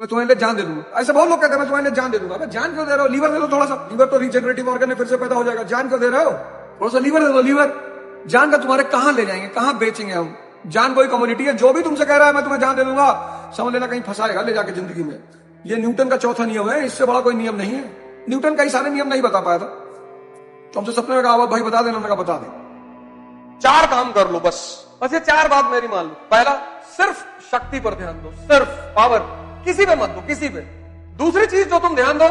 मैं तुम्हारे लिए जान दे दूंगा। ऐसे बहुत लोग कहते हैं मैं तुम्हारे लिए जान दे दूंगा। मैं जान क्यों दे रहा हूँ? लीवर दे दो थोड़ा सा, लीवर तो रिजेनरेटिव ऑर्गन है, फिर से पैदा हो जाएगा। जान क्यों दे रहे हो? थोड़ा सा लीवर दे दो। लीवर जान का तुम्हारे कहां ले जाएंगे, कहां बेचेंगे हम? जान कोई कमोडिटी है। जो भी तुमसे कह रहा है मैं तुम्हें जान दे दूंगा, समझ लेना कहीं फंसाएगा ले जाके जिंदगी में। ये न्यूटन का चौथा नियम है, इससे बड़ा कोई नियम नहीं है। न्यूटन कई सारे नियम नहीं बता पाया था, तो हमसे सपने में कहा भाई बता देना, मैं बता दे। 4 काम कर लो बस ये 4 बात मेरी मान लो। पहला, सिर्फ शक्ति पर ध्यान दो, सिर्फ पावर, किसी पे मत दो, किसी पे। दूसरी चीज जो तुम ध्यान दो,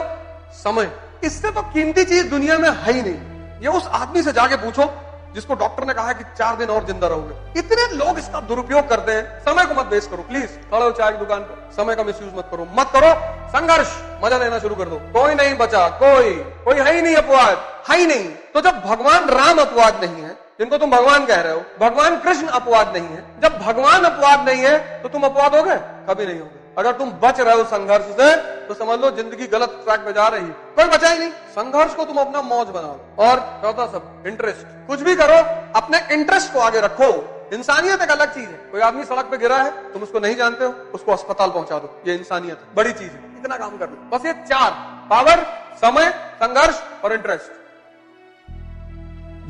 समय। इससे तो कीमती चीज दुनिया में है ही नहीं। ये उस आदमी से जाके पूछो जिसको डॉक्टर ने कहा है कि 4 दिन और जिंदा रहोगे। इतने लोग इसका दुरुपयोग करते हैं। समय को मत वेस्ट करो प्लीज। खड़े हो चाय की दुकान पर, समय का मिसयूज मत करो, मत करो। संघर्ष, मजा लेना शुरू कर दो। कोई नहीं बचा, कोई है ही नहीं अपवाद, है ही नहीं। तो जब भगवान राम अपवाद नहीं है, जिनको तुम भगवान कह रहे हो, भगवान कृष्ण अपवाद नहीं है, जब भगवान अपवाद नहीं है तो तुम अपवाद हो गए? कभी नहीं होगे। अगर तुम बच रहे हो संघर्ष से तो समझ लो जिंदगी गलत ट्रैक पे जा रही है। कोई बचा ही नहीं। संघर्ष को तुम अपना मौज बनाओ। और चौथा सब, इंटरेस्ट। कुछ भी करो अपने इंटरेस्ट को आगे रखो। इंसानियत एक अलग चीज है। कोई आदमी सड़क पे गिरा है, तुम उसको नहीं जानते हो, उसको अस्पताल पहुंचा दो, ये इंसानियत है, बड़ी चीज है। इतना काम कर लो बस। ये 4, पावर, समय, संघर्ष और इंटरेस्ट।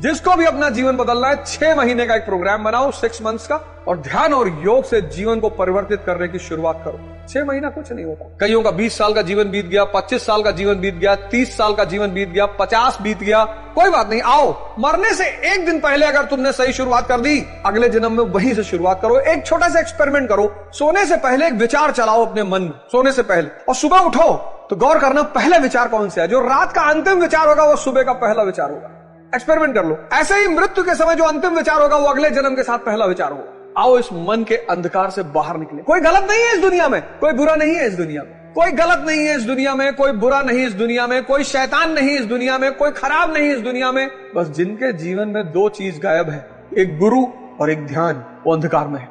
जिसको भी अपना जीवन बदलना है, 6 महीने का एक प्रोग्राम बनाओ, 6 मंथ्स का, और ध्यान और योग से जीवन को परिवर्तित करने की शुरुआत करो। 6 महीना कुछ नहीं होता। कईयों का 20 साल का जीवन बीत गया, 25 साल का जीवन बीत गया, 30 साल का जीवन बीत गया, 50 बीत गया। कोई बात नहीं, आओ मरने से 1 दिन पहले अगर तुमने सही शुरुआत कर दी, अगले जन्म में वहीं से शुरुआत करो। एक छोटा सा एक्सपेरिमेंट करो। सोने से पहले एक विचार चलाओ अपने मन में, सोने से पहले, और सुबह उठो तो गौर करना पहला विचार कौन सा है। जो रात का अंतिम विचार होगा वो सुबह का पहला विचार होगा। एक्सपेरिमेंट कर लो। ऐसे ही मृत्यु के समय जो अंतिम विचार होगा वो अगले जन्म के साथ पहला विचार होगा। आओ इस मन के अंधकार से बाहर निकले। कोई गलत नहीं है इस दुनिया में, कोई बुरा नहीं है इस दुनिया में, कोई गलत नहीं है इस दुनिया में, कोई बुरा नहीं इस दुनिया में, कोई शैतान नहीं इस दुनिया में, कोई खराब नहीं इस दुनिया में। बस जिनके जीवन में 2 चीज गायब है, एक गुरु और एक ध्यान, वो अंधकार में है।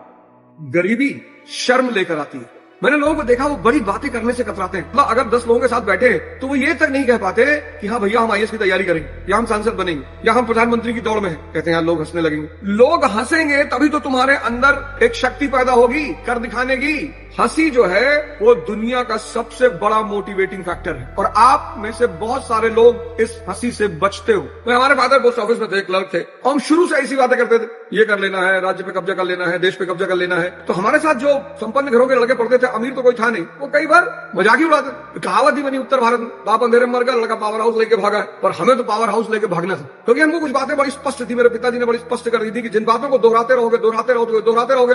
गरीबी शर्म लेकर आती है। मैंने लोगों को देखा वो बड़ी बातें करने से कतराते हैं। मतलब अगर 10 लोगों के साथ बैठे तो वो ये तक नहीं कह पाते कि हाँ भैया हम IAS की तैयारी करेंगे, या हम सांसद बनेंगे, या हम प्रधानमंत्री की दौड़ में हैं। कहते हैं यार लोग हंसने लगेंगे। लोग हंसेंगे तभी तो तुम्हारे अंदर एक शक्ति पैदा होगी कर दिखाने की। हंसी जो है वो दुनिया का सबसे बड़ा मोटिवेटिंग फैक्टर है, और आप में से बहुत सारे लोग इस हंसी से बचते हो। तो हमारे फादर पोस्ट ऑफिस में थे, क्लर्क थे, हम शुरू से ऐसी बातें करते थे, ये कर लेना है, राज्य पे कब्जा कर लेना है, देश पे कब्जा कर लेना है। तो हमारे साथ जो संपन्न घरों के लड़के पढ़ते थे, अमीर तो कोई था नहीं, वो कई बार मजाक ही उड़ाते। कहावत ही बनी उत्तर भारत में, बाप अंधेरे में मर गया, लड़का पावर हाउस लेके भागा है। पर हमें तो पावर हाउस लेके भागना था, क्योंकि हमको कुछ बातें बड़ी स्पष्ट थी। मेरे पिताजी ने बड़ी स्पष्ट कर दी थी कि जिन बातों को दोहराते रहोगे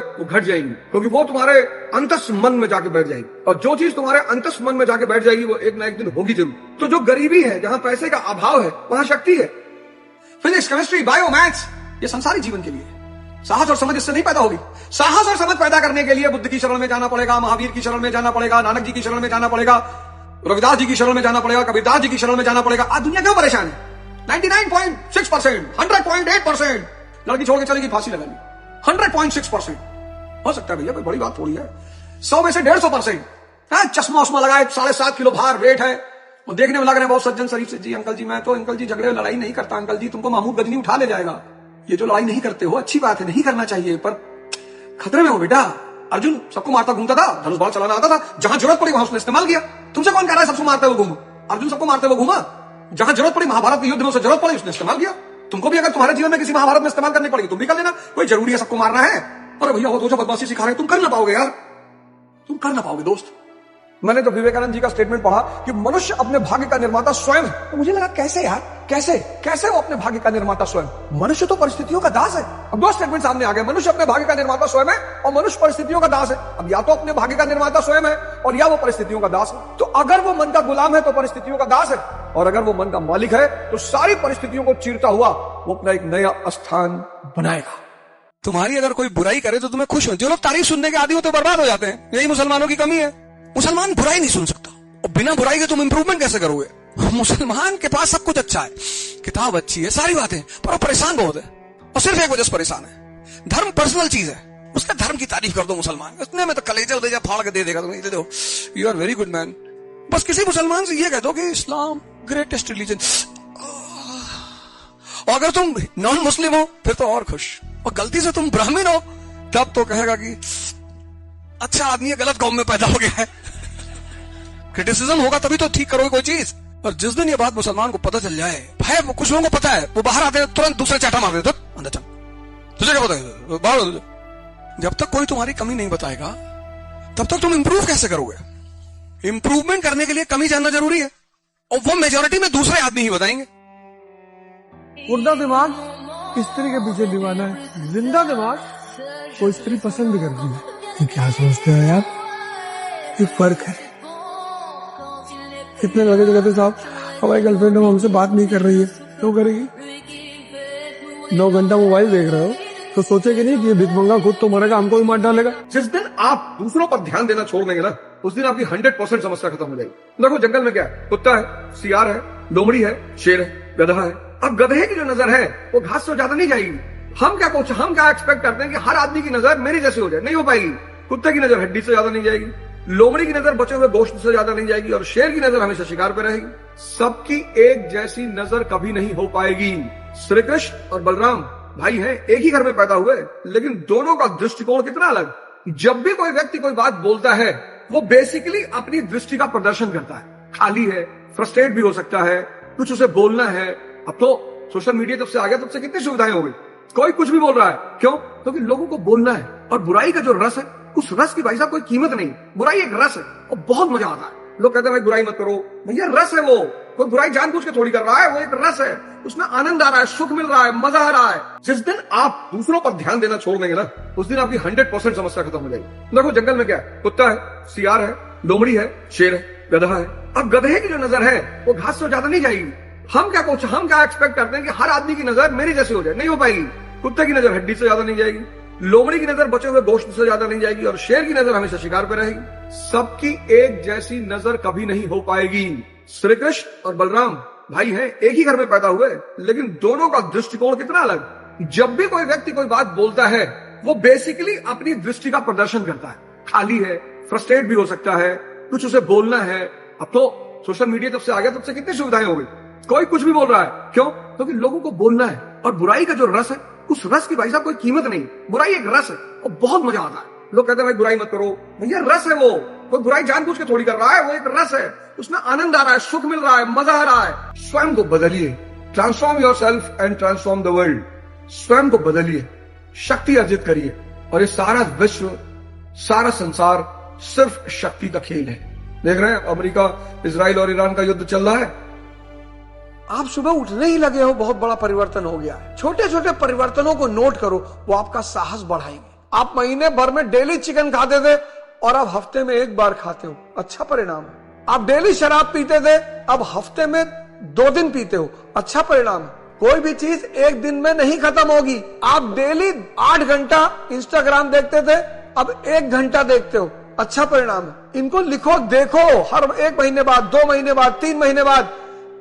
वो घट जाएंगी, क्योंकि वो तुम्हारे अंतस मन में जाके बैठ जाएगी। और जो चीज तुम्हारे अंतस मन में जाके बैठ जाएगी वो एक ना एक दिन होगी जरूर। तो जो गरीबी है, जहां पैसे का अभाव है, वहां शक्ति है। फिजिक्स, केमिस्ट्री, बायो, मैथ्स, ये संसारी जीवन के लिए है। साहस और समझ इससे नहीं पैदा होगी। साहस और समझ पैदा करने के लिए बुद्ध की शरण में जाना पड़ेगा, महावीर की शरण में जाना पड़ेगा, नानक जी की शरण में जाना पड़ेगा, रविदास जी की शरण में जाना पड़ेगा, कबीरदास जी की शरण में जाना पड़ेगा। आज दुनिया क्यों परेशान है? 99.6%, 100.8% लड़की छोड़ के चलेगी, फांसी लगा ली। 100.6% हो सकता है भैया, कोई बड़ी बात थोड़ी है। 100 में से 150%। चश्मा उस्मा लगाए, 7.5 किलो भार वेट है, वो देखने में लग रहे हैं बहुत सज्जन शरीफ से। जी अंकल जी, मैं तो अंकल जी झगड़े लड़ाई नहीं करता अंकल जी, तुमको महमूद गजनी उठा ले जाएगा। ये जो लड़ाई नहीं करते हो अच्छी बात है, नहीं करना चाहिए, पर खतरे में हो बेटा। अर्जुन सबको मारता घूमता था, धनुष बाण चलाना आता था, जहां जरूरत पड़ी वहां उसने इस्तेमाल किया। तुमसे कौन कह रहा है सबको मारते हुए घूमो? अर्जुन सबको मारते हुए घूमा, जहां जरूरत पड़ी महाभारत के युद्ध में उसे जरूरत पड़ी उसने इस्तेमाल किया। तुमको भी अगर तुम्हारे जीवन में किसी महाभारत में इस्तेमाल करनी पड़ेगी तुम भी कर लेना। कोई जरूरी है सबको मारना है? अरे भैया वो तो जो बदमाशी सिखा रहे हैं तुम कर ना पाओगे यार, तुम कर ना पाओगे दोस्त। मैंने तो विवेकानंद जी का स्टेटमेंट पढ़ा कि मनुष्य अपने भाग्य का निर्माता स्वयं है, तो मुझे लगा कैसे यार, कैसे वो अपने भाग्य का निर्माता स्वयं? मनुष्य तो परिस्थितियों का दास है। अब 2 स्टेटमेंट सामने आ गए, मनुष्य अपने भाग्य का निर्माता स्वयं है और मनुष्य परिस्थितियों का दास है। अब या तो अपने भाग्य का निर्माता स्वयं है और या वो परिस्थितियों का दास है। तो अगर वो मन का गुलाम है तो परिस्थितियों का दास है, और अगर वो मन का मालिक है तो सारी परिस्थितियों को चीरता हुआ वो अपना एक नया स्थान बनाएगा। तुम्हारी अगर कोई बुराई करे तो तुम्हें खुश हो। जो लोग तारीफ सुनने के आदी हो तो बर्बाद हो जाते हैं। यही मुसलमानों की कमी है। मुसलमान बुराई नहीं सुन सकता, और बिना बुराई के तुम इंप्रूवमेंट कैसे करोगे? मुसलमान के पास सब कुछ अच्छा है, किताब अच्छी है, सारी बातें, पर वो परेशान बहुत है, और सिर्फ एक वजह से परेशान है, धर्म पर्सनल चीज है। उसके धर्म की तारीफ कर दो मुसलमान, इतने में तो कलेजा उलेजा फाड़ के दे देगा तुम्हें, दे दो you are very good man. बस किसी मुसलमान से ये कह दो कि इस्लाम ग्रेटेस्ट रिलीजन, और अगर तुम नॉन मुस्लिम हो फिर तो और खुश, और गलती से तुम ब्राह्मण हो तब तो कहेगा कि अच्छा आदमी गलत कौम में पैदा हो गया है। क्रिटिसिज्म होगा तभी तो ठीक करोगे कोई चीज। और जिस दिन ये बात मुसलमान को पता चल जाए, भाई वो कुछ लोगों को पता है, वो बाहर आते हैं तुरंत दूसरे चाटा मार देते अंदर चल, तुझे क्या पता है बाहर हो। जब तक कोई तुम्हारी कमी नहीं बताएगा तब तक तुम इंप्रूव कैसे करोगे। इंप्रूवमेंट करने के लिए कमी जानना जरूरी है, और वो मेजोरिटी में दूसरे आदमी ही बताएंगे। मुर्दा दिमाग स्त्री के पीछे दीवाना है, जिंदा दिमाग वो स्त्री पसंद भी करती है। ये क्या सोचते हो यार, ये फर्क है। कितने लगे तो कहते साहब हमारी गर्लफ्रेंड हमसे बात नहीं कर रही है, क्यों करेगी? 9 घंटा मोबाइल देख रहे हो तो सोचेगी नहीं कि ये भिखमंगा खुद तो मरेगा, हमको भी मार डालेगा। जिस दिन आप दूसरों पर ध्यान देना छोड़ देंगे ना, उस दिन आपकी 100% समस्या खत्म हो जाएगी। देखो जंगल में क्या है, कुत्ता है, सियार है, लोमड़ी है, शेर है, गधा है। अब गधे की जो नजर है वो घास से ज्यादा नहीं जाएगी। हम क्या एक्सपेक्ट करते हैं कि हर आदमी की नजर मेरी जैसी हो जाए, नहीं हो पाएगी। कुत्ते की नजर हड्डी से ज्यादा नहीं जाएगी, लोमड़ी की नजर बचे हुए गोश्त से ज्यादा नहीं जाएगी, और शेर की नजर हमेशा शिकार पे रहेगी। सबकी एक जैसी नजर कभी नहीं हो पाएगी। श्री कृष्ण और बलराम भाई हैं, एक ही घर में पैदा हुए, लेकिन दोनों का दृष्टिकोण कितना अलग। जब भी कोई व्यक्ति कोई बात बोलता है वो बेसिकली अपनी दृष्टि का प्रदर्शन करता है। खाली है, फ्रस्ट्रेट भी हो सकता है, कुछ उसे बोलना है। अब तो सोशल मीडिया जब से आ गया तब से कितनी सुविधाएं हो गई, कोई कुछ भी बोल रहा है। क्यों? क्योंकि लोगों को बोलना है, और बुराई का जो रस है उस रस की भाई साहब कोई कीमत नहीं। बुराई एक रस है और बहुत मजा आता है। लोग कहते हैं भाई बुराई मत करो, भैया रस है वो। कोई बुराई जानबूझ के थोड़ी कर रहा है, वो एक रस है, उसमें आनंद आ रहा है, सुख मिल रहा है, मजा आ रहा है। जिस दिन आप दूसरों पर ध्यान देना छोड़ देंगे ना, उस दिन आपकी 100% समस्या खत्म हो जाएगी। देखो जंगल में क्या है, कुत्ता है, सियार है, लोमड़ी है, शेर है, गधा है। अब गधे की जो नजर है वो घास से ज्यादा नहीं जाएगी। हम क्या एक्सपेक्ट करते हैं कि हर आदमी की नजर मेरी जैसी हो जाए, नहीं हो पाएगी। कुत्ते की नजर हड्डी से ज्यादा नहीं जाएगी, लोमड़ी की नजर बचे हुए गोश्त से ज्यादा नहीं जाएगी, और शेर की नजर हमेशा शिकार पे रहेगी। सबकी एक जैसी नजर कभी नहीं हो पाएगी। श्री कृष्ण और बलराम भाई हैं, एक ही घर में पैदा हुए, लेकिन दोनों का दृष्टिकोण कितना अलग। जब भी कोई व्यक्ति कोई बात बोलता है वो बेसिकली अपनी दृष्टि का प्रदर्शन करता है। खाली है, फ्रस्ट्रेट भी हो सकता है, कुछ उसे बोलना है। अब तो सोशल मीडिया जब से आ गया तब से कितनी सुविधाएं हो गई, कोई कुछ भी बोल रहा है। क्यों? क्योंकि लोगों को बोलना है, और बुराई का जो रस है उस रस की भाई साहब कोई कीमत नहीं। बुराई एक रस है और बहुत मजा आता है। लोग कहते हैं भाई बुराई मत करो, भैया रस है वो। कोई बुराई जानबूझ के थोड़ी कर रहा है, वो एक रस है, उसमें आनंद आ रहा है, सुख मिल रहा है, मजा आ रहा है। स्वयं को बदलिए, transform yourself and transform the world. स्वयं को बदलिए, शक्ति अर्जित करिए, और ये सारा विश्व, सारा संसार सिर्फ शक्ति का खेल है। देख रहे हैं अमेरिका, इजराइल और ईरान का युद्ध चल रहा है। आप सुबह उठने ही लगे हो, बहुत बड़ा परिवर्तन हो गया है। छोटे छोटे परिवर्तनों को नोट करो, वो आपका साहस बढ़ाएंगे। आप महीने भर में डेली चिकन खाते थे और अब हफ्ते में 1 बार खाते हो, अच्छा परिणाम है। आप डेली शराब पीते थे, अब हफ्ते में 2 दिन पीते हो, अच्छा परिणाम है। कोई भी चीज एक दिन में नहीं खत्म होगी। आप डेली 8 घंटा इंस्टाग्राम देखते थे, अब 1 घंटा देखते हो, अच्छा परिणाम है। इनको लिखो, देखो, हर 1 महीने बाद, 2 महीने बाद, 3 महीने बाद,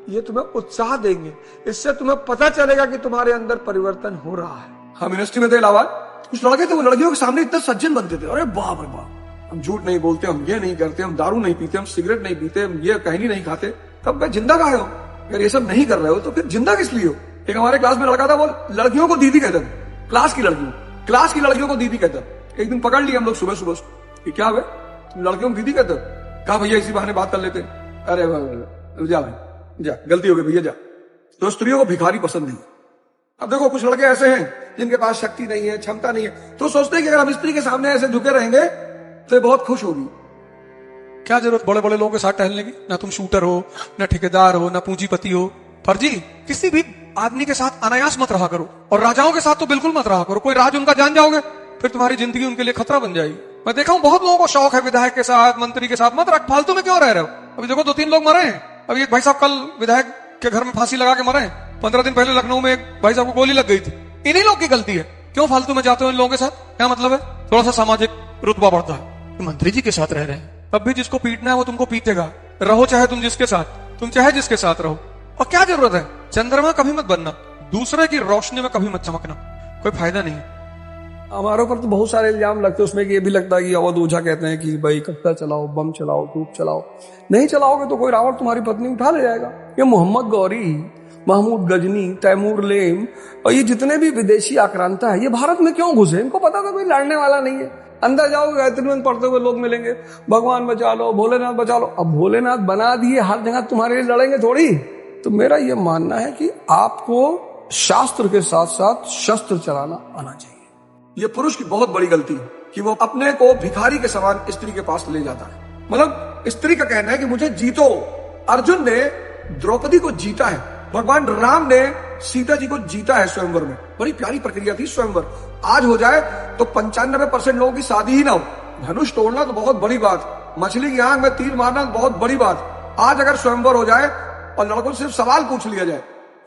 ये तुम्हें उत्साह देंगे। इससे तुम्हें पता चलेगा कि तुम्हारे अंदर परिवर्तन हो रहा है। हम यूनिवर्सिटी में थे इलाहाबाद, कुछ लड़के थे, वो लड़कियों के सामने इतने सज्जन बनते थे, अरे बाप रे बाप, हम झूठ नहीं बोलते, हम ये नहीं करते, हम दारू नहीं पीते, हम सिगरेट नहीं पीते, हम ये कहनी नहीं खाते। तब मैं जिंदा कहा हो? अगर ये सब नहीं कर रहे हो तो फिर जिंदा किस लिए हो? एक हमारे क्लास में लड़का था, वो लड़कियों को दीदी कहता था, क्लास की लड़कियों को दीदी कहता। एक दिन पकड़ लिया हम लोग सुबह सुबह, क्या हुआ, लड़कियों को दीदी कहते? कहा भैया इसी बहाने बात कर लेते। अरे जा भाई जा, गलती हो गई भैया जा। तो स्त्रियों को भिखारी पसंद नहीं। अब देखो कुछ लड़के ऐसे हैं जिनके पास शक्ति नहीं है, क्षमता नहीं है, तो सोचते हैं कि अगर हम स्त्री के सामने ऐसे झुके रहेंगे तो बहुत खुश होगी। क्या जरूरत बड़े बड़े लोगों के साथ टहलने की? ना तुम शूटर हो, ना ठेकेदार हो, ना पूंजीपति हो। फर्जी किसी भी आदमी के साथ अनायास मत रहा करो, और राजाओं के साथ तो बिल्कुल मत रहा करो। कोई राज उनका जान जाओगे फिर तुम्हारी जिंदगी उनके लिए खतरा बन जाएगी। मैं देखा हूं बहुत लोगों को शौक है विधायक के साथ, मंत्री के साथ, मत रख, फालतू में क्यों रह रहे हो? अभी देखो 2-3 लोग मरे हैं। अभी एक भाई साहब कल विधायक के घर में फांसी लगा के मरे हैं। 15 दिन पहले लखनऊ में एक भाई साहब को गोली लग गई थी। इन्हीं लोग की गलती है। क्यों फालतू में जाते हो इन लोगों के साथ? क्या मतलब है? थोड़ा सा सामाजिक रुतबा बढ़ता है। मंत्री जी के साथ रह रहे हैं, तब भी जिसको पीटना है वो तुमको पीटेगा। रहो चाहे तुम जिसके साथ, तुम चाहे जिसके साथ रहो। और क्या जरूरत है? चंद्रमा कभी मत बनना, दूसरे की रोशनी में कभी मत चमकना, कोई फायदा नहीं है। हमारे ऊपर तो बहुत सारे इल्जाम लगते हैं, उसमें कि ये भी लगता है कि अवध ओझा कहते हैं कि भाई कट्टा चलाओ, बम चलाओ, धूप चलाओ। नहीं चलाओगे तो कोई रावण तुम्हारी पत्नी उठा ले जाएगा। ये मोहम्मद गौरी, महमूद गजनी, तैमूर लेम और ये जितने भी विदेशी आक्रांता है, ये भारत में क्यों घुसे? इनको पता था कोई लड़ने वाला नहीं है। अंदर जाओगे गायत्री मंत्र पढ़ते हुए लोग मिलेंगे, भगवान बचा लो, भोलेनाथ बचा लो। अब भोलेनाथ बना दिए, हर जगह तुम्हारे लिए लड़ेंगे थोड़ी। तो मेरा यह मानना है कि आपको शास्त्र के साथ साथ शस्त्र चलाना आना चाहिए। यह पुरुष की बहुत बड़ी गलती है कि वो अपने को भिखारी के समान स्त्री के पास ले जाता है। मतलब स्त्री का कहना है कि मुझे जीतो। अर्जुन ने द्रौपदी को जीता है, भगवान राम ने सीता जी को जीता है स्वयंवर में। बड़ी प्यारी प्रक्रिया थी स्वयंवर। आज हो जाए तो 95% लोगों की शादी ही ना हो। धनुष तोड़ना तो बहुत बड़ी बात, मछली की आंख में तीर मारना तो बहुत बड़ी बात। आज अगर स्वयंवर हो जाए और लड़कों से सिर्फ सवाल पूछ लिया जाए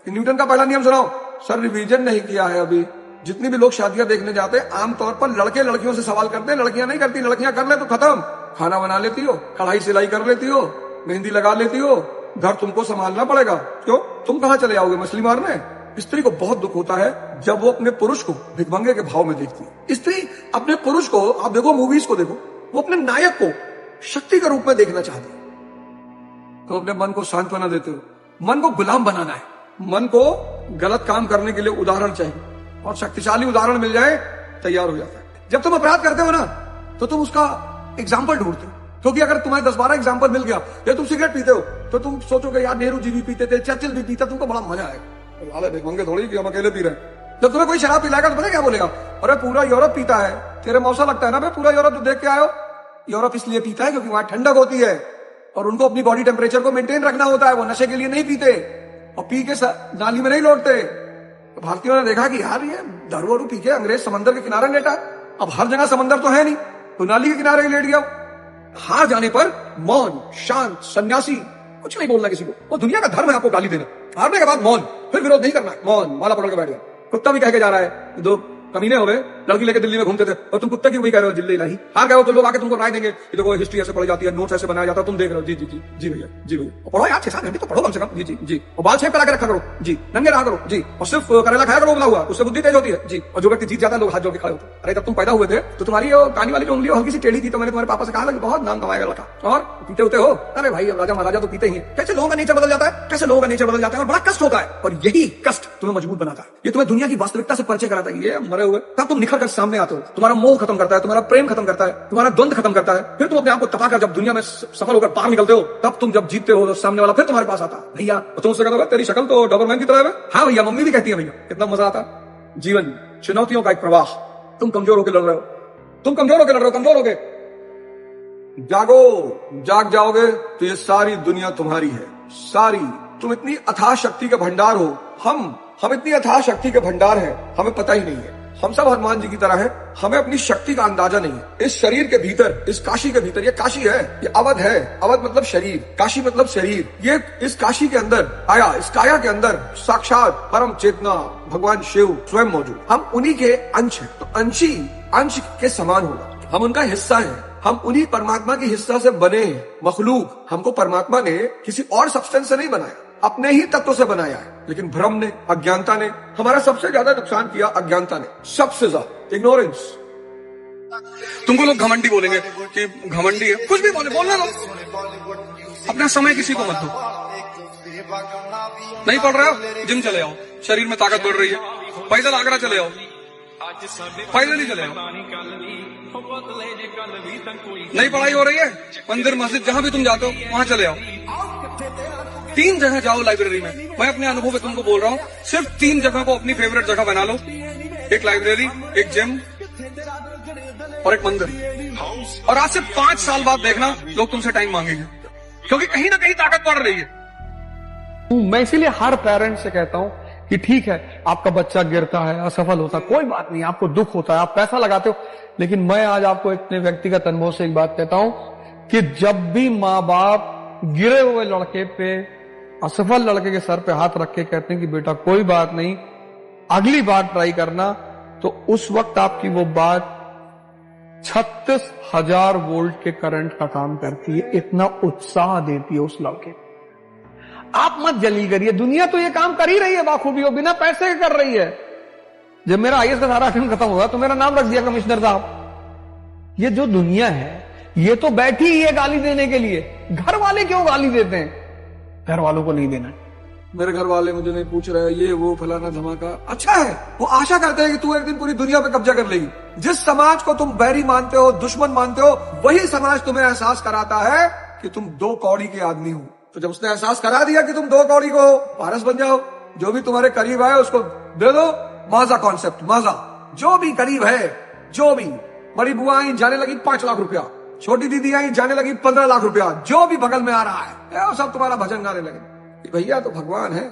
कि न्यूटन का पहला नियम सुनाओ, सर रिवीजन नहीं किया है अभी। जितनी भी लोग शादियां देखने जाते हैं आमतौर पर लड़के लड़कियों से सवाल करते हैं, लड़कियां नहीं करती। लड़कियां कर ले तो खत्म, खाना बना लेती हो, कढ़ाई सिलाई कर लेती हो, मेहंदी लगा लेती हो, घर तुमको संभालना पड़ेगा। क्यों? तुम कहां चले आओगे मछली मारने? स्त्री को बहुत दुख होता है जब वो अपने पुरुष को भिखमंगे के भाव में देखती है। स्त्री अपने पुरुष को, आप देखो मूवीज को देखो, वो अपने नायक को शक्ति के रूप में देखना चाहती है। तो अपने मन को सांत्वना देते हो, मन को गुलाम बनाना है, मन को गलत काम करने के लिए उदाहरण चाहिए, और शक्तिशाली उदाहरण मिल जाए तैयार हो जाता है। जब तुम अपराध करते हो ना तो तुम उसका एग्जाम्पल ढूंढते हो, क्योंकि अगर तुम्हें 10-12 एग्जाम्पल मिल गया, या तुम सिगरेट पीते हो तो तुम सोचोगे यार नेहरू जी भी पीते थे, चर्चिल भी पीता, तुमको बड़ा मजा आएगा। देखोगे थोड़ी कि हम अकेले पी रहे हैं। जब तुम्हें कोई शराब पिलाएगा तो पता क्या बोलेगा, अरे पूरा यूरोप पीता है, तेरे मौसा लगता है ना भाई, पूरा यूरोप तो देख के आयो। यूरोप इसलिए पीता है क्योंकि वहां ठंडक होती है और उनको अपनी बॉडी टेम्परेचर को मेंटेन रखना होता है। वो नशे के लिए नहीं पीते और पी के नाली में नहीं लौटते। तो भारतीयों ने देखा कि यार ये दारू वारू पी के अंग्रेज समंदर के किनारे लेटा। अब हर जगह समंदर तो है नहीं, तो नाली के किनारे ही लेट गया। हार जाने पर मौन, शांत, सन्यासी, कुछ नहीं बोलना किसी को। वो दुनिया का धर्म है आपको गाली देना। हारने के बाद मौन, फिर विरोध नहीं करना, मौन, माला पकड़ के बैठ गया। कुत्ता भी कह के जा रहा है, दो कमीने हो गए, लड़की लेके दिल्ली में घूमते थे और तुम कुत्ते की वही कह रहे हो, जिल्ले इलाही। हार गए हो तो लोग आके तुमको राय देंगे, ये देखो हिस्ट्री ऐसे पढ़ी जाती है, नोट्स ऐसे बनाया जाता है, तुम देख रहे हो। जी जी जी जी भैया, जी भैया पढ़ो यार, 6-7 घंटे तो पढ़ो कम से कम। जी जी जी, और बाल छेप करा के रखा करो जी, नंगे रहा करो जी, और सिर्फ करेला खाया करो उबला हुआ, उससे बुद्धि तेज होती है जी। और जो व्यक्ति जीत जाता है लोग हाथ जोड़ के खड़े होते हैं। अरे जब तुम पैदा हुए थे तो तुम्हारी कहानी वाली जो उंगली हल्की सी टेढ़ी थी, तो मैंने तुम्हारे पापा से कहा कि बहुत नाम कमाएगा लड़का, और पीते होते हो। अरे भाई राजा महाराजा तो पीते ही हैं। कैसे लोगों का नेचर बदल जाता है, कैसे लोगों का नेचर बदल जाता है, और बड़ा कष्ट होता है। और यही कष्ट तुम्हें मजबूत बनाता है, ये तुम्हें दुनिया की वास्तविकता से परिचय कराता है। ये मरे हुए तब तुम निखर कर सामने आते हो, तुम्हारा मोह खत्म करता है, तुम्हारा प्रेम खत्म करता है, तुम्हारा द्वंद खत्म करता है। फिर तुम अपने आप को तपाकर जब दुनिया में सफल होकर बाहर निकलते हो, तब तुम जब जीतते हो तो सामने वाला फिर तुम्हारे पास आता है। भैया तुम उससे कहते हो तेरी शक्ल तो डॉबरमैन की तरह है। हाँ भैया, मम्मी भी कहती है भैया, कितना मजा आता। जीवन चुनौतियों का एक प्रवाह, तुम कमजोर होकर लड़ रहे हो, तुम कमजोर होकर लड़ रहे हो, कमजोर होकर जागो। जाग जाओगे तो ये सारी दुनिया तुम्हारी है, सारी। तुम इतनी अथाह शक्ति के भंडार हो, हम इतनी अथाह शक्ति के भंडार है, हमें पता ही नहीं है। हम सब हनुमान जी की तरह हैं, हमें अपनी शक्ति का अंदाजा नहीं है। इस शरीर के भीतर, इस काशी के भीतर, ये काशी है, ये अवध है, अवध मतलब शरीर, काशी मतलब शरीर। ये इस काशी के अंदर आया, इस काया के अंदर साक्षात परम चेतना भगवान शिव स्वयं मौजूद। हम उन्हीं के अंश हैं, तो अंशी अंश के समान होगा, हम उनका हिस्सा हैं, हम उन्हीं परमात्मा के हिस्सा से बने हैं। मखलूक, हमको परमात्मा ने किसी और सब्सटेंस से नहीं बनाया, अपने ही तत्व से बनाया है। लेकिन भ्रम ने, अज्ञानता ने हमारा सबसे ज्यादा नुकसान किया, अज्ञानता ने सबसे ज्यादा, इग्नोरेंस। तुमको लोग घमंडी बोलेंगे कि घमंडी है, कुछ भी बोलना दो, अपना समय किसी को मत दो। नहीं पढ़ रहे हो, जिम चले आओ, शरीर में ताकत बढ़ रही है। पैदल आगरा चले आओ, पैदल ही चले आओ। नहीं पढ़ाई हो रही है, मंदिर मस्जिद जहां भी तुम जाते हो वहां चले आओ। 3 जगह जाओ लाइब्रेरी में। मैं अपने अनुभव में तुमको बोल रहा हूँ, सिर्फ 3 जगह को अपनी फेवरेट जगह बना लो। एक लाइब्रेरी, एक जिम और एक मंदिर। और आज से 5 साल बाद देखना लोग तुमसे टाइम मांगेंगे, क्योंकि कहीं ना कहीं ताकत बढ़ रही है। मैं इसीलिए हर पेरेंट से कहता हूं कि ठीक है आपका बच्चा गिरता है, असफल होता है, कोई बात नहीं, आपको दुख होता है, आप पैसा लगाते हो, लेकिन मैं आज आपको इतने व्यक्तिगत अनुभव से एक बात कहता हूं कि जब भी माँ बाप गिरे हुए लड़के पे, असफल लड़के के सर पे हाथ रख के कहते हैं कि बेटा कोई बात नहीं, अगली बार ट्राई करना, तो उस वक्त आपकी वो बात 36,000 वोल्ट के करंट का काम करती है। इतना उत्साह देती है उस लड़के। आप मत जल्दी करिए, दुनिया तो ये काम कर ही रही है बाखूबी, हो बिना पैसे के कर रही है। जब मेरा आईएएस का सारा अटेम्प्ट खत्म हुआ तो मेरा नाम रख दिया कमिश्नर साहब। ये जो दुनिया है ये तो बैठी ही है गाली देने के लिए। घर वाले क्यों गाली देते हैं? घर वालों को नहीं देना, मेरे घर वाले मुझे नहीं पूछ रहे, ये वो फलाना धमाका। अच्छा है, वो आशा करते हैं कि तू एक दिन पूरी दुनिया पे कब्जा कर लेगी। जिस समाज को तुम बैरी मानते हो, दुश्मन मानते हो, वही समाज तुम्हें एहसास कराता है कि तुम 2 कौड़ी के आदमी हो। तो जब उसने एहसास करा दिया कि तुम 2 कौड़ी को हो, पारस बन जाओ। जो भी तुम्हारे करीब आए उसको दे दो माजा कॉन्सेप्ट, माजा। जो भी करीब है, जो भी बड़ी बुआ आई जाने लगी 5 लाख रुपया, छोटी दीदी आई जाने लगी 15 लाख रुपया, जो भी बगल में आ रहा है वो सब तुम्हारा भजन गाने लगे। भैया तो भगवान है।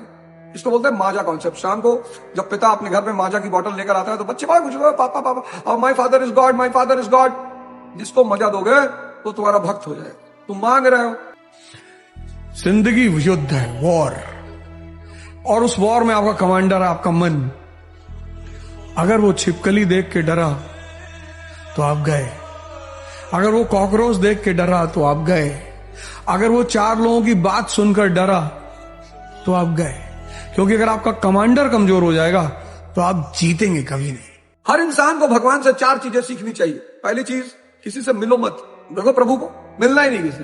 इसको बोलते हैं माजा कॉन्सेप्ट। शाम को जब पिता अपने घर में माजा की बोतल लेकर आता है तो बच्चे बड़ा खुश हो, पापा पापा, और my father is God, my father is God. जिसको मजा दोगे तो तुम्हारा भक्त हो जाए। तुम मांग रहे हो। जिंदगी युद्ध है, वॉर, और उस वॉर में आपका कमांडर है आपका मन। अगर वो छिपकली देख के डरा तो आप गए, अगर वो कॉकरोच देख के डरा तो आप गए, अगर वो 4 लोगों की बात सुनकर डरा तो आप गए। क्योंकि अगर आपका कमांडर कमजोर हो जाएगा तो आप जीतेंगे कभी नहीं। हर इंसान को भगवान से 4 चीजें सीखनी चाहिए। पहली चीज, किसी से मिलो मत। देखो प्रभु को मिलना ही नहीं किसी,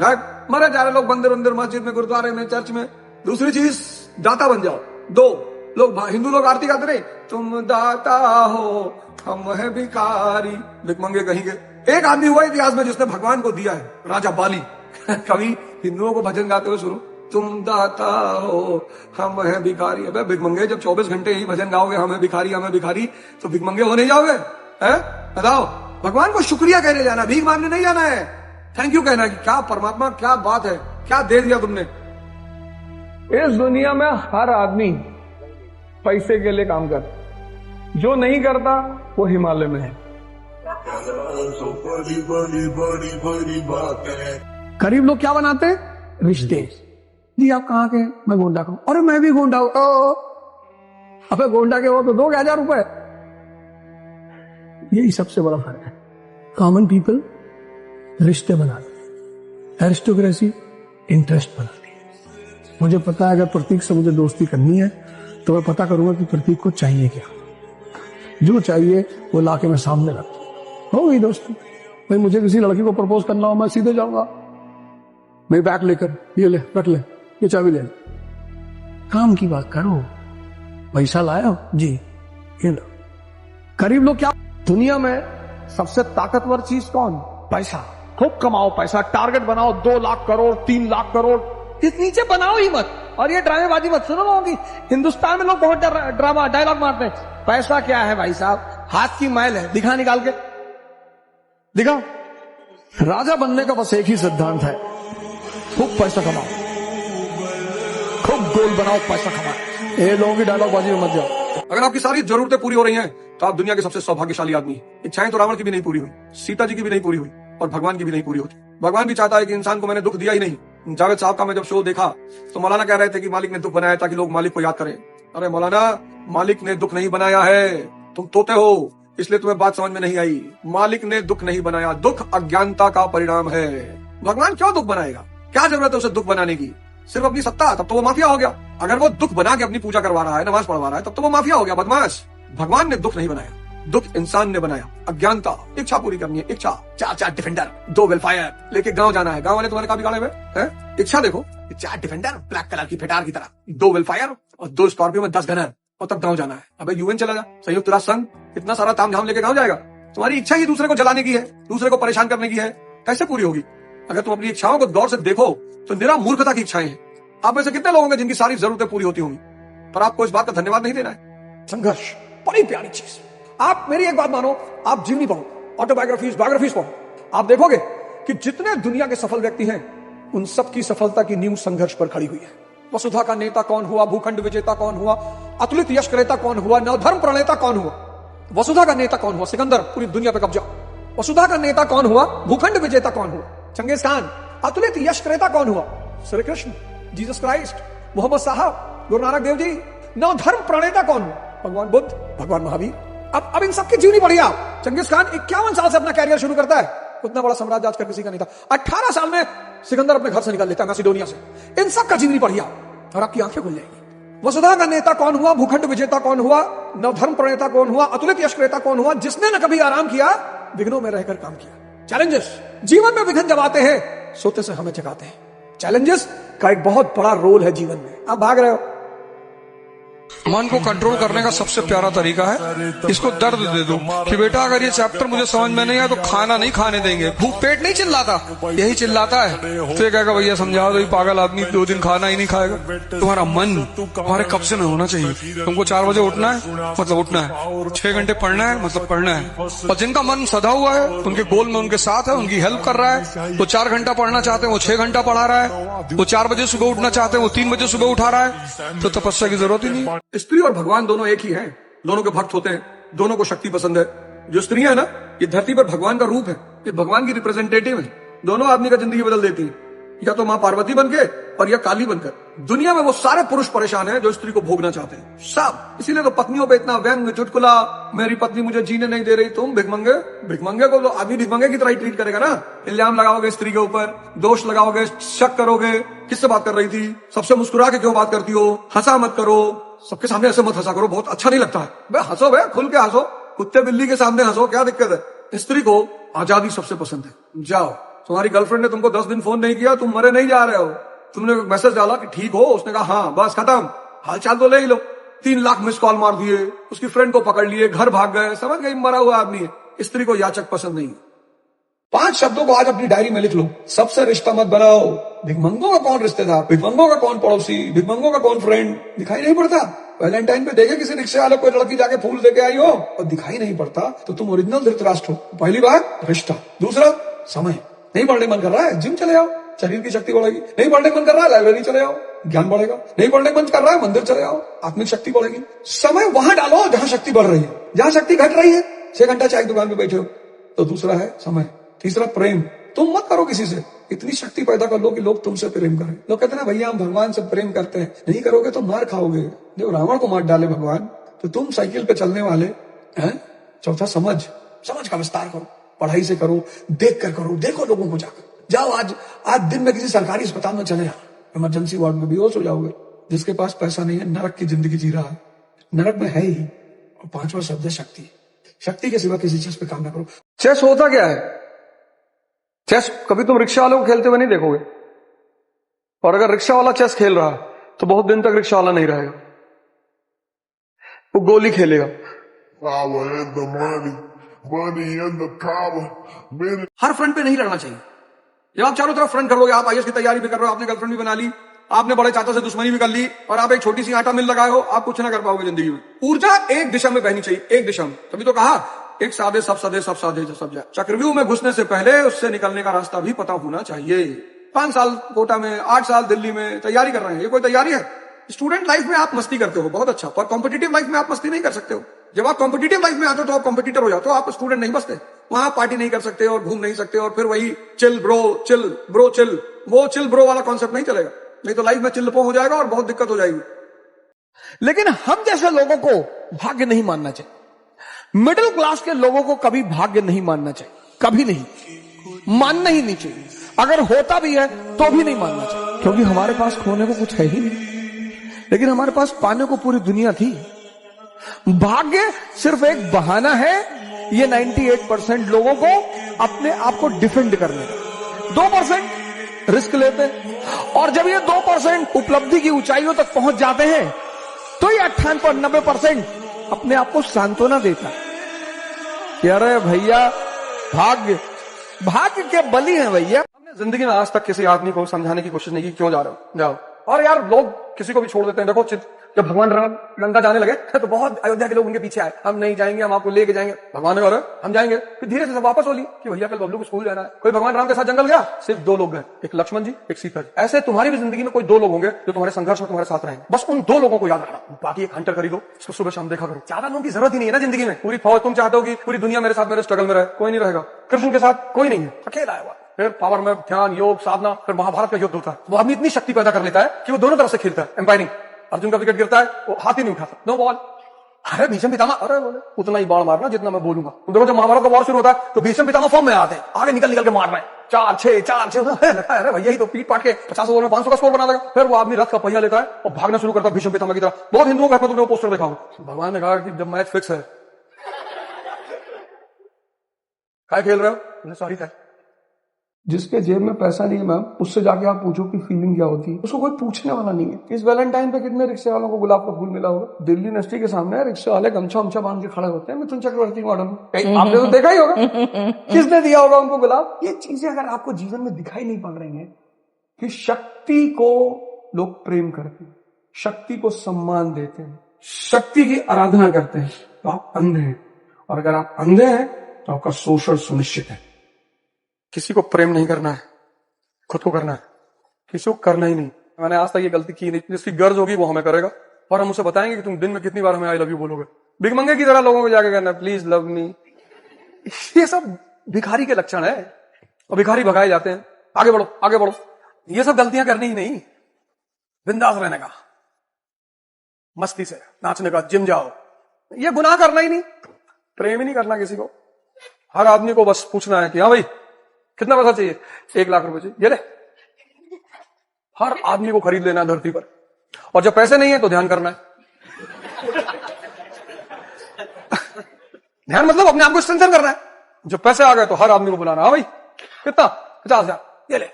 मरे जा रहे लोग मंदिर मंदिर, मस्जिद में, गुरुद्वारे में, चर्च में। दूसरी चीज, दाता बन जाओ। 2 लोग, हिंदू लोग आरती गाते रहे, तुम दाता हो हम है भिखारी, भिखमंगे कहीं के। एक आदमी हुआ इतिहास में जिसने भगवान को दिया है, राजा बाली। कभी हिंदुओं को भजन गाते हुए सुनो, तुम दाता हो हम है भिखारी। अबे भिखमंगे, जब 24 घंटे ही भजन गाओगे हमें भिखारी, तो भिखमंगे हो नहीं जाओगे? हैं? बताओ। भगवान को शुक्रिया कहने जाना, भीख मांगने नहीं जाना है। थैंक यू कहना कि क्या परमात्मा, क्या बात है, क्या दे दिया तुमने। इस दुनिया में हर आदमी पैसे के लिए काम करता, जो नहीं करता वो हिमालय में है। गरीब लोग क्या बनाते हैं? रिश्ते। जी आप कहाँ के? मैं गोंडा का हूं। अरे मैं भी गोंडा हूं। अबे गोंडा के हो तो 2,000 रुपए। यही सबसे बड़ा फर्क है। कॉमन पीपल रिश्ते बनाते, एरिस्टोक्रेसी इंटरेस्ट बनाती है। मुझे पता है अगर प्रतीक से मुझे दोस्ती करनी है तो मैं पता करूंगा कि प्रतीक को चाहिए क्या, जो चाहिए वो लाके मैं सामने रखूं। हो गई दोस्ती। भाई मुझे किसी लड़की को प्रपोज करना हो, मैं सीधे जाऊंगा, मैं बैग लेकर, ये ले रख ले, ये चाबी ले, काम की बात करो। पैसा लाया हो जी, ये लो। गरीब लोग क्या, दुनिया में सबसे ताकतवर चीज कौन? पैसा। खूब कमाओ पैसा, टारगेट बनाओ 2 लाख करोड़, 3 लाख करोड़, इस नीचे बनाओ ही मत। और ये ड्रामेबाजी मत सुनो लोगों की। हिंदुस्तान में लोग बहुत ड्रामा डायलॉग मारते हैं। पैसा क्या है भाई साहब? हाथ की मैल है, दिखा निकाल के दिखाओ। राजा बनने का बस एक ही सिद्धांत है, खूब पैसा कमाओ, खूब गोल बनाओ, पैसा कमाओ। ये लोगों की डायलॉग बाजी में मत जाओ। अगर आपकी सारी जरूरतें पूरी हो रही हैं तो आप दुनिया के सबसे सौभाग्यशाली आदमी हैं। इच्छाएं तो रावण की भी नहीं पूरी हुई, सीता जी की भी नहीं पूरी हुई, और भगवान की भी नहीं पूरी होती। भगवान भी चाहता है कि इंसान को मैंने दुख दिया ही नहीं। जावेद साहब का मैं जब शो देखा तो मौलाना कह रहे थे कि मालिक ने दुख बनाया ताकि लोग मालिक को याद करें। अरे मौलाना, मालिक ने दुख नहीं बनाया है, तुम तोते हो इसलिए तुम्हें बात समझ में नहीं आई। मालिक ने दुख नहीं बनाया, दुख अज्ञानता का परिणाम है। भगवान क्यों दुख बनाएगा? क्या जरूरत है उसे दुख बनाने की? सिर्फ अपनी सत्ता, तब तो वो माफिया हो गया। अगर वो दुख बना के अपनी पूजा करवा रहा है, नमाज पढ़वा रहा है, तब तो वो माफिया हो गया, बदमाश। भगवान ने दुख नहीं बनाया, दुख इंसान ने बनाया। अज्ञानता, इच्छा पूरी करनी है, इच्छा। 4 डिफेंडर, 2 वेलफायर लेके गांव जाना है। गांव वाले तुम्हारे काफी गाड़े हुए हैं। इच्छा देखो, 4 डिफेंडर ब्लैक कलर की फिटार की तरह, 2 वेलफायर और 2 स्कॉर्पियो में 10 गनर, और तब गांव जाना है। अबे यूएन चला जा, संयुक्त राष्ट्र संघ, इतना सारा तामझाम लेके गांव जाएगा? तुम्हारी इच्छा ही दूसरे को जलाने की है, दूसरे को परेशान करने की है, कैसे पूरी होगी? अगर तुम अपनी इच्छाओं को गौर से देखो तो निरा मूर्खता की इच्छाएं हैं। आप में से कितने लोग होंगे जिनकी सारी जरूरतें पूरी होती होंगी, पर आपको इस बात का धन्यवाद नहीं देना है? संघर्ष बड़ी प्यारी चीज। आप मेरी एक बात मानो, आप जीवनी पढ़ो, ऑटोबायोग्राफीज, बायोग्राफीज पढ़ो, आप देखोगे कि जितने दुनिया के सफल व्यक्ति हैं उन सबकी सफलता की नींव संघर्ष पर खड़ी हुई है। वसुधा का नेता कौन हुआ? भूखंड विजेता कौन हुआ? अतुलित यश क्रेता कौन हुआ? नवधर्म प्रणेता कौन हुआ? वसुधा का नेता कौन हुआ? सिकंदर, पूरी दुनिया पे कब्जा। वसुधा का नेता कौन हुआ? भूखंड विजेता कौन हुआ? Genghis Khan. अतुलित यश क्रेता कौन हुआ? श्री कृष्ण, जीसस क्राइस्ट, मोहम्मद साहब, गुरु नानक देव जी। नवधर्म प्रणेता कौन हुआ? भगवान बुद्ध, भगवान महावीर। अब इन सबकी जीवनी पढ़िए आप। चंगेज खान 51 साल से अपना कैरियर शुरू करता है, उतना बड़ा साम्राज्य आजकल किसी का नहीं था। 18 साल में सिकंदर अपने घर से निकाल लेता है, मैसिडोनिया से। इन सब का जीवनी पढ़िए आप और आपकी आंखें खुल जाएंगी। वसुधा का नेता कौन हुआ? भूखंड विजेता कौन हुआ? नवधर्म प्रणेता कौन हुआ? अतुलित यश क्रेता कौन हुआ? जिसने न कभी आराम किया, विघ्नों में रहकर काम किया। चैलेंजेस, जीवन में विघ्न जब आते हैं सोते से हमें जगाते हैं। चैलेंजेस का एक बहुत बड़ा रोल है जीवन में। आप भाग रहे हो, मन को कंट्रोल करने का सबसे प्यारा तरीका है इसको दर्द दे दो कि बेटा अगर ये चैप्टर मुझे समझ में नहीं आया तो खाना नहीं खाने देंगे। भूख पेट नहीं चिल्लाता, यही चिल्लाता है। तो ये कहेगा भैया समझाओ, तो ये पागल आदमी 2 दिन खाना ही नहीं खाएगा। तुम्हारा मन तुम्हारे कब्जे में होना चाहिए। तुमको 4 बजे उठना है मतलब उठना है, 6 घंटे पढ़ना है मतलब पढ़ना है। और जिनका मन सधा हुआ है, उनके गोल में उनके साथ है, उनकी हेल्प कर रहा है, वो 4 घंटा पढ़ना चाहते हैं वो 6 घंटा पढ़ा रहा है, वो 4 बजे सुबह उठना चाहते हैं वो 3 बजे सुबह उठा रहा है, तो तपस्या की जरूरत ही नहीं। स्त्री और भगवान दोनों एक ही हैं, दोनों के भक्त होते हैं, दोनों को शक्ति पसंद है। जो स्त्री है ना, ये धरती पर भगवान का रूप है, ये भगवान की रिप्रेजेंटेटिव है। दोनों आदमी का जिंदगी बदल देती है, या तो मां पार्वती बनके और या काली बनकर। दुनिया में वो सारे पुरुष परेशान हैं जो स्त्री को भोगना चाहते हैं, सब। इसीलिए तो पत्नियों पे इतना व्यंग चुटकुला, मेरी पत्नी मुझे जीने नहीं दे रही। तुम भिखमंगे, भिखमंगे को तो आदमी भिखमंगे की तरह ही ट्रीट करेगा ना। इल्जाम लगाओगे स्त्री के ऊपर, दोष लगाओगे, शक करोगे, किससे बात कर रही थी, सबसे मुस्कुरा के क्यों बात करती हो, हंसा मत करो, सबके सामने ऐसे मत हंसा करो, बहुत अच्छा नहीं लगता है। भाई हंसो, भाई खुल के हंसो, कुत्ते बिल्ली के सामने हंसो, क्या दिक्कत है। स्त्री को आजादी सबसे पसंद है। जाओ, तुम्हारी गर्लफ्रेंड ने तुमको 10 दिन फोन नहीं किया, तुम मरे नहीं जा रहे हो, तुमने मैसेज डाला कि ठीक हो, उसने कहा हाँ, बस खत्म, हालचाल तो ले ही लो। 3 लाख मिस कॉल मार दिए, उसकी फ्रेंड को पकड़ लिए, घर भाग गए, समझ गई मरा हुआ आदमी है। स्त्री को याचक पसंद नहीं। 5 शब्दों को आज अपनी डायरी में लिख लो। सबसे रिश्ता मत बनाओ। भिखमंगों का कौन रिश्तेदार, भिखमंगों का कौन पड़ोसी, भिखमंगों का कौन फ्रेंड, दिखाई नहीं पड़ता। वैलेंटाइन पे देखे किसी रिक्शे वाले कोई लड़की जाके फूल देके आई हो और दिखाई नहीं पड़ता, तो तुम ओरिजिनल धृतराष्ट्र हो। पहली बात रिश्ता। दूसरा समय। नहीं पढ़ने मन कर रहा है, जिम चले जाओ, शरीर की शक्ति बढ़ेगी। नहीं पढ़ने मन कर रहा है, लाइब्रेरी चले जाओ, ज्ञान बढ़ेगा। नहीं पढ़ने मन कर रहा है, मंदिर चले जाओ, आत्मिक शक्ति बढ़ेगी। समय वहां डालो जहां शक्ति बढ़ रही है, जहां शक्ति घट रही है 6 घंटा चाय की दुकान पे बैठे हो। तो दूसरा है समय। तीसरा प्रेम। तुम मत करो किसी से, इतनी शक्ति पैदा कर लो कि लोग तुमसे प्रेम करें। लोग कहते हैं ना भैया हम भगवान से प्रेम करते हैं, नहीं करोगे तो मार खाओगे। जब रावण को मार डाले भगवान, तो तुम साइकिल पे चलने वाले हैं। चौथा समझ का विस्तार करो, पढ़ाई से करो, देख कर करो, देखो लोगों को जाकर। जाओ आज दिन में किसी सरकारी अस्पताल में चले जाओ, इमरजेंसी वार्ड में बेहोश हो जाओगे। जिसके पास पैसा नहीं है नरक की जिंदगी जी रहा है, नरक में है ही। और 5वां शब्द है शक्ति। शक्ति के सिवा किसी चीज पे काम ना करो। चेस होता क्या है? चेस कभी तुम रिक्शा वालों को खेलते हुए नहीं देखोगे, और अगर रिक्शा वाला चेस खेल रहा है तो बहुत दिन तक रिक्शा वाला नहीं रहेगा, वो गोली खेलेगा। Power and the money and the power. Her front पे नहीं लड़ना चाहिए। जब आप चारों तरफ फ्रंट करोगे, आप आईएएस की तैयारी भी कर रहे हो, आपने गर्लफ्रेंड भी बना ली, आपने बड़े चाचा से दुश्मनी भी कर ली, और आप एक छोटी सी आटा मिल लगाए हो, आप कुछ ना कर पाओगे जिंदगी में। ऊर्जा एक दिशा में बहनी चाहिए, एक दिशा में। तभी तो कहा एक साधे सब सदे, सब साधे सब जाए। चक्रव्यूह में घुसने से पहले उससे निकलने का रास्ता भी पता होना चाहिए। 5 साल कोटा में, 8 साल दिल्ली में तैयारी कर रहे हैं, ये कोई तैयारी है? स्टूडेंट लाइफ में आप मस्ती करते हो, बहुत अच्छा, पर कॉम्पिटिटिव लाइफ में आप मस्ती नहीं कर सकते हो। जब आप कॉम्पिटिटिव लाइफ में आते हो तो आप कॉम्पिटिटर हो जाते हो, आप स्टूडेंट नहीं बचते। वहां आप पार्टी नहीं कर सकते और घूम नहीं सकते, और फिर वही चिल ब्रो चिल, वो चिल ब्रो वाला कॉन्सेप्ट नहीं चलेगा। नहीं तो लाइफ में चिल्लपो हो जाएगा और बहुत दिक्कत हो जाएगी। लेकिन हम जैसे लोगों को भाग्य नहीं मानना चाहिए। मिडिल क्लास के लोगों को कभी भाग्य नहीं मानना चाहिए, कभी नहीं, मानना ही नहीं चाहिए। अगर होता भी है तो भी नहीं मानना चाहिए, क्योंकि हमारे पास खोने को कुछ है ही नहीं, लेकिन हमारे पास पाने को पूरी दुनिया थी। भाग्य सिर्फ एक बहाना है ये 98% लोगों को अपने आप को डिफेंड करने का। 2% रिस्क लेते हैं, और जब ये 2% उपलब्धि की ऊंचाइयों तक पहुंच जाते हैं तो ये 98-90% अपने आप को सांत्वना देता है कि अरे भैया भाग्य के बली हैं भैया। हमने जिंदगी में आज तक किसी आदमी को समझाने की कोशिश नहीं की क्यों जा रहे हो, जाओ। और यार लोग किसी को भी छोड़ देते हैं। देखो जब भगवान राम लंका जाने लगे तो बहुत अयोध्या के लोग उनके पीछे आए, हम नहीं जाएंगे, हम आपको लेके जाएंगे। भगवान ने कहा हम जाएंगे। फिर धीरे से सब वापस हो ली कि भैया कल बबलू को स्कूल जाना है। कोई भगवान राम के साथ जंगल गया, सिर्फ 2 लोग गए, एक लक्ष्मण जी, एक सीता जी। ऐसे तुम्हारी भी जिंदगी में कोई 2 लोग होंगे जो तुम्हारे संघर्ष में तुम्हारे साथ रहेंगे। बस उन 2 लोगों को याद रखना, बाकी एक हंटर खरीदो, इसको सुबह शाम देखा करो। ज्यादा लोगों की जरूरत ही नहीं है ना जिंदगी में। पूरी फौज तुम चाहते हो कि पूरी दुनिया मेरे साथ मेरे स्ट्रगल में रहे, कोई नहीं रहेगा। कृष्ण के साथ कोई नहीं है, अकेला है। फिर पावर में ध्यान, योग, साधना, फिर महाभारत का युद्ध होता है। वो आदमी इतनी शक्ति पैदा कर लेता है कि वो दोनों तरफ से खेलता है, एम्पायरिंग। अर्जुन का विकेट गिरता है, वो हाथ ही नहीं उठाता, नो बॉल। अरे भीष्म पितामह, अरे बोले उतना ही बाण मारना जितना मैं बोलूंगा। तुम देखो जब महाभारत का वॉर शुरू होता है तो भीष्म पितामह फॉर्म में आते हैं, आगे निकल के मार रहे हैं, 4-6 अरे भैया ही तो पीट पाट के 50 ओवर में 500 का स्कोर बना देगा। फिर वो आदमी रथ का पहिया लेता है और भागना शुरू करता है भीष्म पितामह की तरह। बहुत हिंदुओं का तुमने वो पोस्टर देखा हो। भगवान ने कहा कि जब मैच फिक्स है, क्या खेल रहे हो? सॉरी सर, जिसके जेब में पैसा नहीं है मैम, उससे जाके आप पूछो कि फीलिंग क्या होती है, उसको कोई पूछने वाला नहीं है। इस वैलेंटाइन पे कितने रिक्शे वालों को गुलाब का फूल मिला होगा? दिल्ली यूनिवर्सिटी के सामने रिक्शे वाले गमछा उमछा बांध के खड़े होते हैं मिथुन चक्रवर्ती मॉडल में, कहीं आपने तो देखा ही होगा। किसने दिया होगा उनको गुलाब? ये चीजें अगर आपको जीवन में दिखाई नहीं पड़ रही है कि शक्ति को लोग प्रेम करते हैं, शक्ति को सम्मान देते हैं, शक्ति की आराधना करते हैं, तो आप अंधे हैं। और अगर आप अंधे हैं तो आपका शोषण सुनिश्चित है। किसी को प्रेम नहीं करना है, खुद को करना है, किसी को करना ही नहीं। मैंने आज तक ये गलती की नहीं। जिसकी गर्ज होगी वो हमें करेगा और हम उसे बताएंगे कि तुम दिन में कितनी बार हमें आई लव यू बोलोगे। भिखमंगे की तरह लोगों को जाके कहना प्लीज लव मी, ये सब भिखारी के लक्षण है और भिखारी भगाए जाते हैं। आगे बढ़ो आगे बढ़ो, ये सब गलतियां करनी ही नहीं। बिंदास रहने का, मस्ती से नाचने का, जिम जाओ, ये गुनाह करना ही नहीं। प्रेम ही नहीं करना किसी को। हर आदमी को बस पूछना है कि हाँ भाई कितना पैसा चाहिए, 1 लाख रुपए चाहिए, ये ले। हर आदमी को खरीद लेना है धरती पर। और जब पैसे नहीं है तो ध्यान करना है। ध्यान मतलब अपने आप को स्ट्रेंथन करना है। जब पैसे आ गए तो हर आदमी को बुलाना, हाँ भाई कितना, 50,000, ये ले।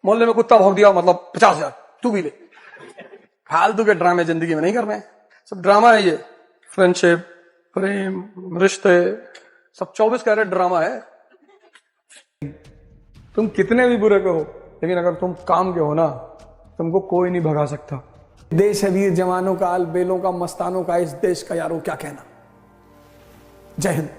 मोहल्ले में कुत्ता भौंक दिया मतलब 50,000, तू भी ले। फालतू के ड्रामे जिंदगी में नहीं करने, सब ड्रामा है ये। फ्रेंडशिप, प्रेम, रिश्ते, सब 24 कैरेट ड्रामा है। तुम कितने भी बुरे के हो, लेकिन अगर तुम काम के हो ना, तुमको कोई नहीं भगा सकता। देश है वीर जवानों का, अलबेलों का, मस्तानों का, इस देश का यारों क्या कहना। जय हिंद।